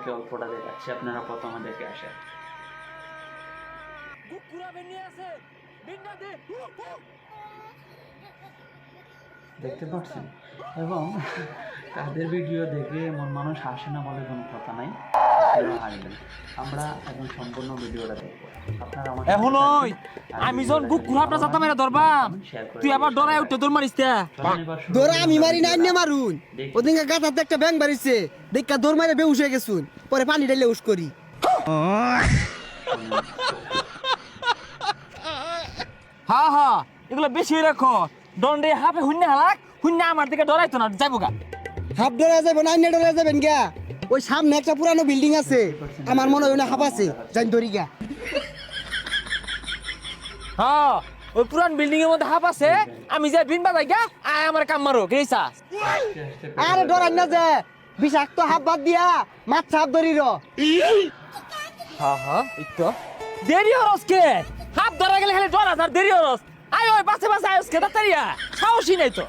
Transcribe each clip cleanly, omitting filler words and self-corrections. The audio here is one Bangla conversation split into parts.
আপনাদেরকে অল্পটা দেখাচ্ছি, আপনারা প্রথমে দেখে আসেন। দেখতে পাচ্ছেন, এবং তাদের ভিডিও দেখে এমন মানুষ হাসে না বলে কোনো কথা নাই, হাসবেন। আমরা এখন সম্পূর্ণ ভিডিওটা দেখবো। আপনারা আমার এখন ওই আমি যখন কুকুর আপনার সাথে মেরে ধরবাম, তুই আবার ডরাই উঠতে দৌড় মারিস তা দৌড়া আমি মারি না আইনে মারুন। ওদিনকে গাথাতে একটা ব্যাং বাড়িছে, দেখা দৌড় মারে বেউস হয়ে গেছুন, পরে পানি ঢেলে উস করি। হ্যাঁ হ্যাঁ, এগুলো বেশি রাখো। দণ্ডে হাফে শূন্য হালাক, শূন্য আমার দিকে ডরাইতো না, যাইবো গা। হাফ ডরা যাবেন আইনে ডরা যাবেন গা। ওই সামনে একটা পুরানো বিল্ডিং আছে, আমার মনে হয় না হাফ আছে, জানি ধরি গা। হ্যাঁ, ওই পুরান বিল্ডিং এর মধ্যে হাফ আছে, আমি যাই বিন বাজাই গা, আয় আমার কাম মারো, কেসা? আরে ডরাই না যে, বিষাক্ত হাফ বাদ দিয়া মাছ হাফ ধরি র। হ্যাঁ হ্যাঁ, একটু দেরি হরস কে? হাফ ধরা গেলে খালি ডরা আর দেরি হরস। আয় ওই পাশে পাশে আয়স কে তাড়াতাড়িয়া, সাহসই নাই তো।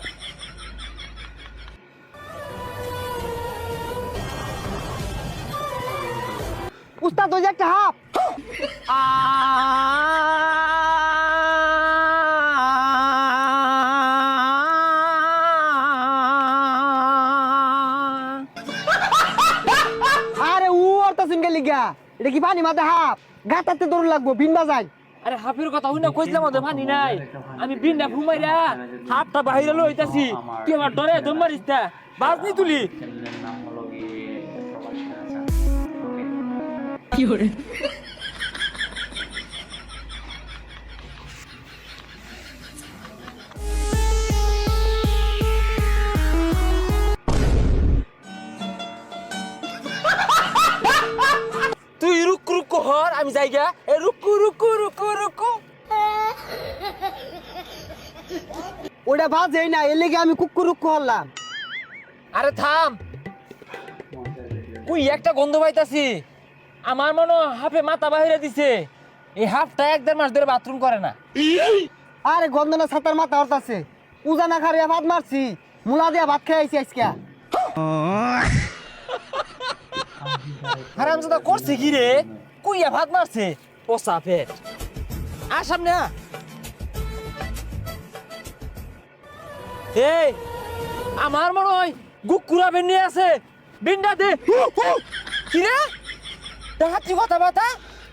উস্তাদ ওই যে একটা হাফ। আরে উ অর্থ সিঙ্গেল লিগা, এটা কি পানি মাথা হাফ, গাতাতে দৌড় লাগবো বিন বাজাই। আরে হাফের কথা হই না, কইছিলাম ওদের পানি নাই, আমি বিনটা ঘুমাইরা হাফটা বাহিরে লইতাছি, তুই আমার ডরে দম মারিস না, বাজনি তুলি। চ্যানেলের নাম হলো গিয়ে প্রবাসী রাজা। ওকে, কি করে? তুই রুক রুক হর, আমি যাইগা, এ রুকু রুকু রুকু রুকু। ওটা বাজেই না, এর লেগে আমি কুকুর হলাম। আরে থাম, কুই একটা গন্ধ পাইতাছি, আমার মনে হয় হাফে মাথা বাহিরে দিছে। এই হাফটা 1-1.5 মাস ধরে বাথরুম করে না। আরে গন্ধনা ছাতার মাথা হরতাছে, উজানা খারিয়া ভাত মারছি, মুলা দিয়া ভাত খেয়ে আইছি আজকে। হারামজাদা করছে কি রে? কুইয়া ভাত মারছে, পোসা পেট। আর সামনে আ। এই আমার মনে হয় গুকুরা বেন্নি আছে, বিন্ডা দে। কি রে? দেখাচ্ছি কথা বাতা,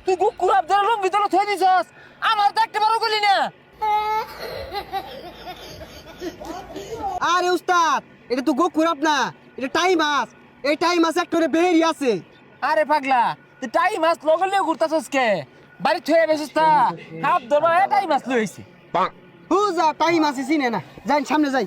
তুই গুকুরা ধরে লম্বি ধরে থয়ে দিছস, আমার তো একটা বড় গলি না। আরে উস্তাদ, এটা তো গোকুরাপ না, এটা টাইম মাছ। এই টাইম মাছ একটা বেরি আছে। আরে পাগলা, তুই টাই মাছ লগলে ঘুরতাছস কে? বাড়ি থয়ে বেসিস তা হাফ ধরবা টাই মাছ লইছি। হুজা টাইম আছে চিনে না, যাই সামনে যাই।